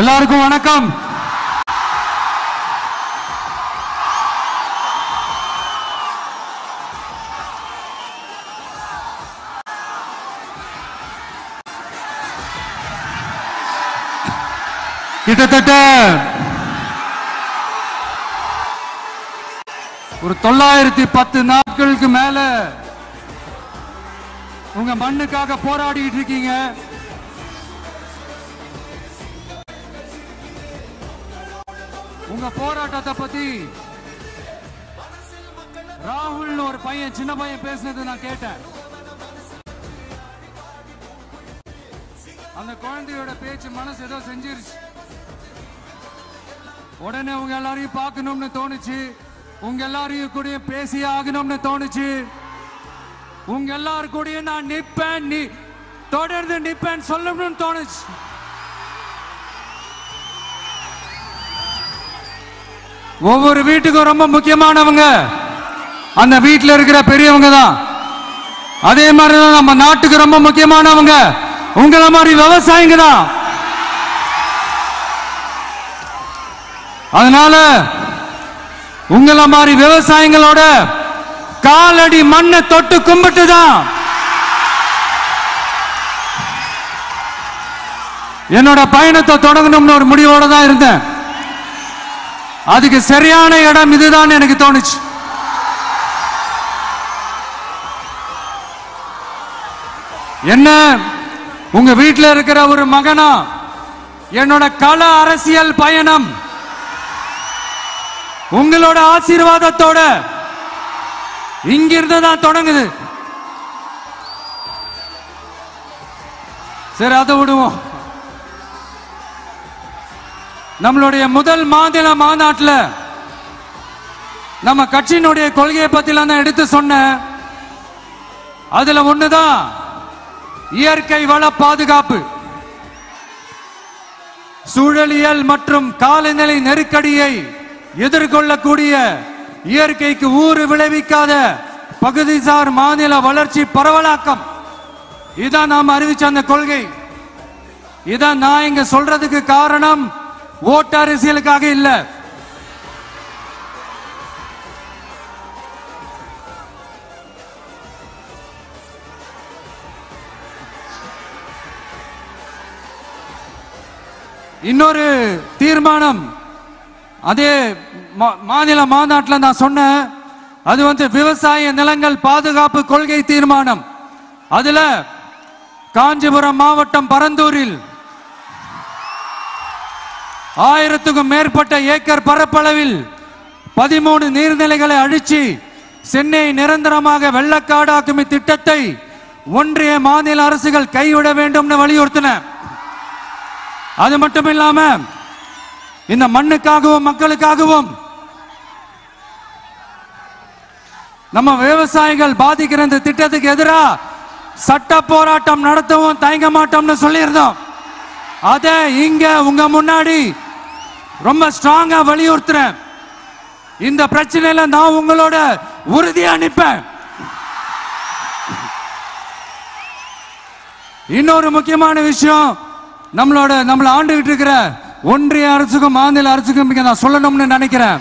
எல்லாருக்கும் வணக்கம். கிட்டத்தட்ட ஒரு 910 நாட்களுக்கு மேல உங்க மண்ணுக்காக போராடிட்டு இருக்கீங்க. உங்க போராட்டத்தை பத்தி ராகுல்னு ஒரு பையன், சின்ன பையன் பேசினது நான் கேட்டேன். அந்த குழந்தையோட பேச்சு மனசு ஏதோ செஞ்சிருச்சு. உடனே உங்க எல்லாரையும் பார்க்கணும்னு தோணுச்சு, உங்க எல்லாரையும் கூட பேசி ஆகணும்னு தோணுச்சு. உங்க எல்லாரு கூட நான் நிப்பேன், நீ தொடர்ந்து நிப்பேன் சொல்லணும்னு தோணுச்சு. ஒவ்வொரு வீட்டுக்கும் ரொம்ப முக்கியமானவங்க அந்த வீட்டில் இருக்கிற பெரியவங்க தான். அதே மாதிரிதான் நம்ம நாட்டுக்கு ரொம்ப முக்கியமானவங்க உங்கள மாதிரி விவசாயிங்க தான். அதனால உங்கள மாதிரி விவசாயிகளோட காலடி மண்ணை தொட்டு கும்பிட்டு தான் என்னோட பயணத்தை தொடங்கணும்னு ஒரு முடிவோட தான் இருந்தேன். அதுக்கு சரியான இடம் இதுதான் எனக்கு தோணுச்சு. என்ன, உங்க வீட்டில் இருக்கிற ஒரு மகனா என்னோட கள அரசியல் பயணம் உங்களோட ஆசீர்வாதத்தோட இங்கிருந்து தான் தொடங்குது. சரி, அதை விடுவோம். நம்மளுடைய முதல் மாநில மாநாட்டில் நம்ம கட்சியினுடைய கொள்கையை பத்தி நான் எடுத்து சொன்னேன். அதுல ஒண்ணுதான் இயற்கை வள பாதுகாப்பு. சூழலியல் மற்றும் காலநிலை நெருக்கடியை எதிர்கொள்ளக்கூடிய, இயற்கைக்கு ஊறு விளைவிக்காத பகுதிசார் மாநில வளர்ச்சி பரவலாக்கம். இதான் நாம் அறிவிச்ச அந்த கொள்கை. இதான் நான் இங்க சொல்றதுக்கு காரணம் ஓட்டு அரசியலுக்காக இல்ல. இன்னொரு தீர்மானம் அதே மாநில மாநாட்டில் நான் சொன்னேன். அது விவசாய நிலங்கள் பாதுகாப்பு கொள்கை தீர்மானம். அதுல காஞ்சிபுரம் மாவட்டம் பரந்தூரில் 1000க்கும் மேற்பட்ட ஏக்கர் பரப்பளவில் 13 நீர்நிலைகளை அழிச்சு சென்னை நிரந்தரமாக வெள்ளக்காடாக்கும் திட்டத்தை ஒன்றிய மாநில அரசுகள் கைவிட வேண்டும் வலியுறுத்தின. அது மட்டும் இல்லாம இந்த மண்ணுக்காகவும் மக்களுக்காகவும் நம்ம விவசாயிகள் பாதிக்கிற இந்த திட்டத்துக்கு எதிராக சட்ட போராட்டம் நடத்தவும் தயங்க மாட்டோம்னு சொல்லியிருந்தோம். அதை இங்க உங்க முன்னாடி ரொம்ப ஸ்ட்ராங்கா வலியுறுத்துறேன். இந்த பிரச்சனையில நான் உங்களோட உறுதியா நிற்பேன். இன்னொரு முக்கியமான விஷயம், நம்மள ஆண்டுகிட்டு இருக்கிற ஒன்றிய அரசுக்கும் மாநில அரசுக்கும் நான் சொல்லணும்னு நினைக்கிறேன்.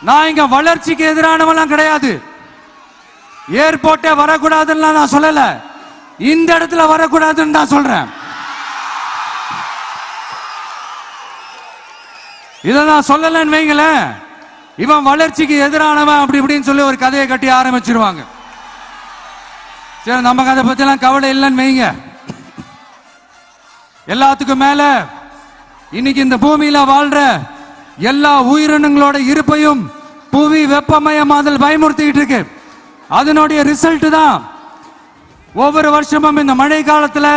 நான் இங்க வளர்ச்சிக்கு எதிரானவெல்லாம் கிடையாது. ஏர்போர்ட்டே வரக்கூடாதுன்னு நான் சொல்லல, இந்த இடத்துல வரக்கூடாதுன்னு நான் சொல்றேன். இதை நான் சொல்லலன்னு வைங்களேன், இவன் வளர்ச்சிக்கு எதிரானவன் அப்படி இப்படின்னு சொல்லி ஒரு கதையை கட்டி ஆரம்பிச்சிருவாங்க. சரி, நமக்கு அதை பத்தி எல்லாம் கவலை இல்லைன்னு வைங்க. எல்லாத்துக்கும் மேல இன்னைக்கு இந்த பூமியில வாழ்ற எல்லா உயிரினங்களோட இருப்பையும் புவி வெப்பமயமாதல் பயமுறுத்திட்டு இருக்கு. அதனுடைய ரிசல்ட் தான் ஒவ்வொரு வருஷமும் இந்த மழை காலத்துல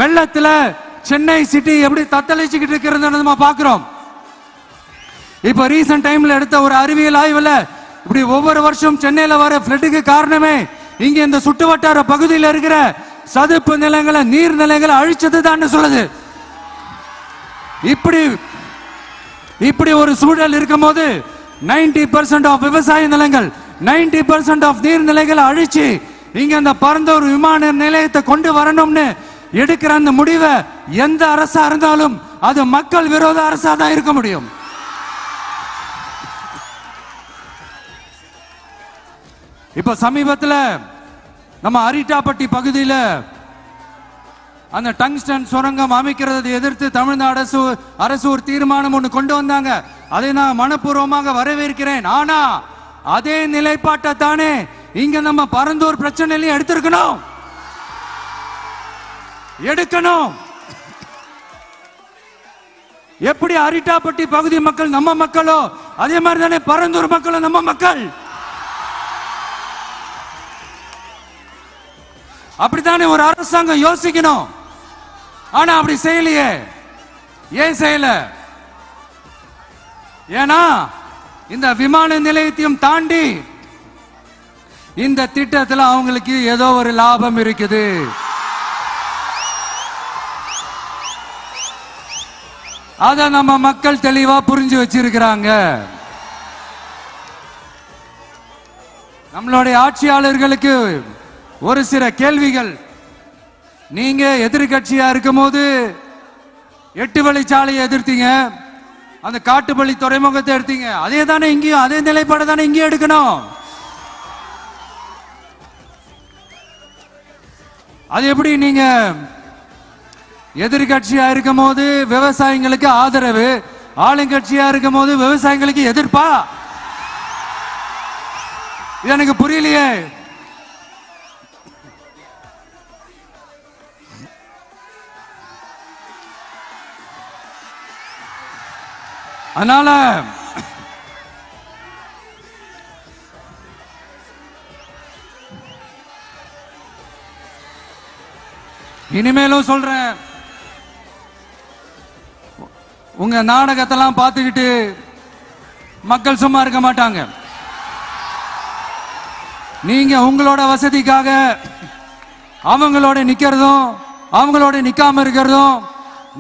வெள்ளத்துல சென்னை சிட்டி எப்படி தத்தளிச்சுக்கிட்டு இருக்கிறது நம்ம பாக்குறோம். இப்ப ரீசன்ட் டைம்ல எடுத்த ஒரு அறிவியல் ஆய்வுல இப்படி ஒவ்வொரு வருஷம் சென்னையில வர ஃப்ளட்டுக்கு காரணமே இங்க இந்த சுற்றுவட்டார பகுதியில் இருக்கிற சதுப்பு நிலங்களை, நீர்நிலைகளை அழிச்சது தான் சொல்லுது. இப்படி ஒரு சூழல் இருக்கும் போது 90% ஆஃப் விவசாய நிலங்கள், 90% ஆஃப் நீர்நிலைகளை அழிச்சு இங்க அந்த பரந்தூர் விமான நிலையத்தை கொண்டு வரணும்னு எடுக்கிற அந்த முடிவை எந்த அரசா இருந்தாலும் அது மக்கள் விரோத அரசா தான் இருக்க முடியும். இப்ப சமீபத்தில் நம்ம அரிட்டாப்பட்டி பகுதியில் அந்த டங்ஸ்டன் சுரங்கம் அமைக்கிறதை எதிர்த்து தமிழ்நாடு அரசு ஒரு தீர்மானம் ஒன்று கொண்டு வந்தாங்க. அதை நான் மனப்பூர்வமாக வரவேற்கிறேன். ஆனா அதே நிலைப்பாட்டை தானே இங்க நம்ம பரந்தூர் பிரச்சனையிலையும் எடுக்கணும். எப்படி அரிட்டாப்பட்டி பகுதி மக்கள் நம்ம மக்களோ அதே மாதிரி தானே பரந்தூர் மக்களும் நம்ம மக்கள். அப்படித்தானே ஒரு அரசாங்கம் யோசிக்கணும். ஆனா அப்படி செய்யலையே. ஏன் செய்யல? ஏன்னா இந்த விமான நிலையத்தையும் தாண்டி இந்த திட்டத்தில் அவங்களுக்கு ஏதோ ஒரு லாபம் இருக்குது. அத நம்ம மக்கள் தெளிவா புரிஞ்சு வச்சிருக்கிறாங்க. நம்மளுடைய ஆட்சியாளர்களுக்கு ஒரு சில கேள்விகள். நீங்க எதிர்கட்சியா இருக்கும் போது 8 வழிச்சாலையை எதிர்த்தீங்க, அந்த காட்டுப்பள்ளி துறைமுகத்தை எடுத்தீங்க. அதே தானே இங்கேயும், அதே நிலைப்பாடு தானே இங்கேயும் எடுக்கணும். அது எப்படி நீங்க எதிர்கட்சியா இருக்கும் போது விவசாயிகளுக்கு ஆதரவு, ஆளுங்கட்சியா இருக்கும் போது விவசாயிகளுக்கு எதிர்ப்பா? இது எனக்கு புரியலையே. அதனால இனிமேலும் சொல்றேன், உங்க நாடகத்தெல்லாம் பார்த்துக்கிட்டு மக்கள் சும்மா இருக்க மாட்டாங்க. நீங்க உங்களோட வசதிக்காக அவங்களோட நிக்கிறதும் அவங்களோட நிக்காம இருக்கிறதும்,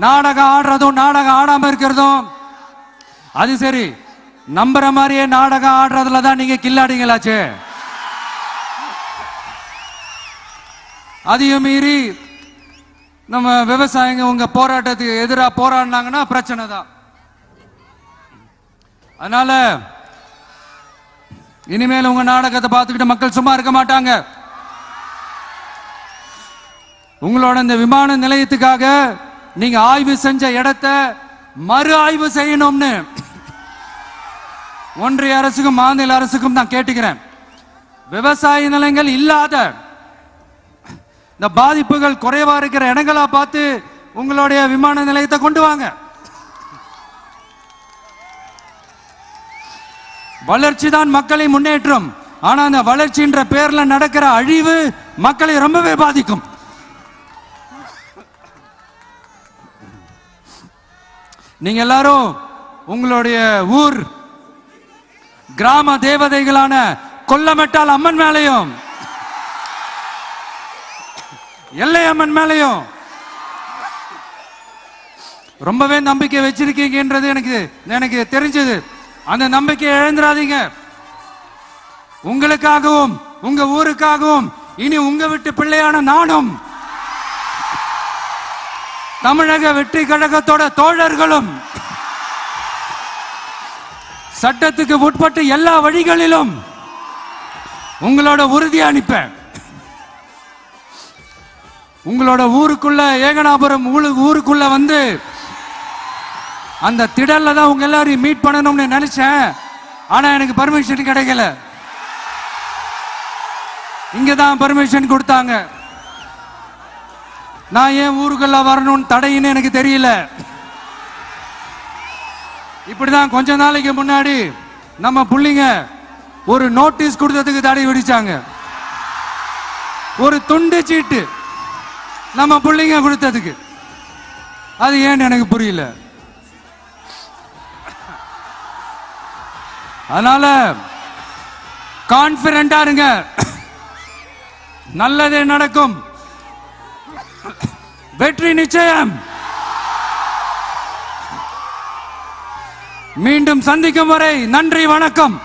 நாடகம் ஆடுறதும் நாடகம் ஆடாம இருக்கிறதும், அது சரி. நம்புற மாதிரியே நாடகம் ஆடுறதுல தான் நீங்க கில்லாடிங்களாச்சு. அதையும் மீறி நம்ம விவசாயிங்க உங்க போராட்டத்துக்கு எதிராக போராடினாங்கன்னா பிரச்சனை தான். அதனால இனிமேல் உங்க நாடகத்தை பார்த்துக்கிட்டு மக்கள் சும்மா இருக்க மாட்டாங்க. உங்களோட இந்த விமான நிலையத்துக்காக நீங்க ஆய்வு செஞ்ச இடத்தை மறு ஆய்வு செய்யணும்னு ஒன்றிய அரசுக்கும் மாநில அரசுக்கும் நான் கேட்டுக்கிறேன். விவசாய நிலங்கள் இல்லாத இந்த பாதிப்புகள் குறைவா இருக்கிற இடங்களா பார்த்து உங்களுடைய விமான நிலையத்தை கொண்டு வாங்க. வளர்ச்சி தான் மக்களை முன்னேற்றம். ஆனா அந்த வளர்ச்சின்ற பேர்ல நடக்கிற அழிவு மக்களை ரொம்பவே பாதிக்கும். நீங்க எல்லாரும் உங்களுடைய ஊர் கிராம தேவதைகளான கொல்லமெட்டால் அம்மன் மேலையும் எல்லை அம்மன் மேலையும் ரொம்பவே நம்பிக்கை வச்சிருக்கீங்கன்றது எனக்கு தெரிஞ்சது. அந்த நம்பிக்கையை இழந்துடாதீங்க. உங்களுக்காகவும் உங்க ஊருக்காகவும் இனி உங்க வீட்டு பிள்ளையான நானும் தமிழக வெற்றி கழகத்தோட தோழர்களும் சட்டத்துக்கு உட்பட்டு எல்லா வழிகளிலும் உங்களோட உறுதி அனுப்பேன். உங்களோட ஊருக்குள்ள ஏகனாபுரம் ஊருக்குள்ள வந்து அந்த திடல்ல தான் உங்க எல்லாரையும் மீட் பண்ணணும்னு நினைச்சேன். ஆனா எனக்கு பர்மிஷன் கிடைக்கல. இங்கதான் பர்மிஷன் கொடுத்தாங்க. நான் ஏன் ஊருக்குள்ள வரணும்னு தடையின்னு எனக்கு தெரியல. இப்படிதான் கொஞ்ச நாளைக்கு முன்னாடி நம்ம புள்ளிங்க ஒரு நோட்டீஸ் கொடுத்ததுக்கு தடை விதிச்சாங்க. ஒரு துண்டு சீட்டு நம்ம புள்ளிங்க கொடுத்ததுக்கு. அது ஏன்னு எனக்கு புரியல. அதனால கான்பிடண்டா இருங்க, நல்லதே நடக்கும், வெற்றி நிச்சயம். மீண்டும் சந்திக்கும் வரை நன்றி, வணக்கம்.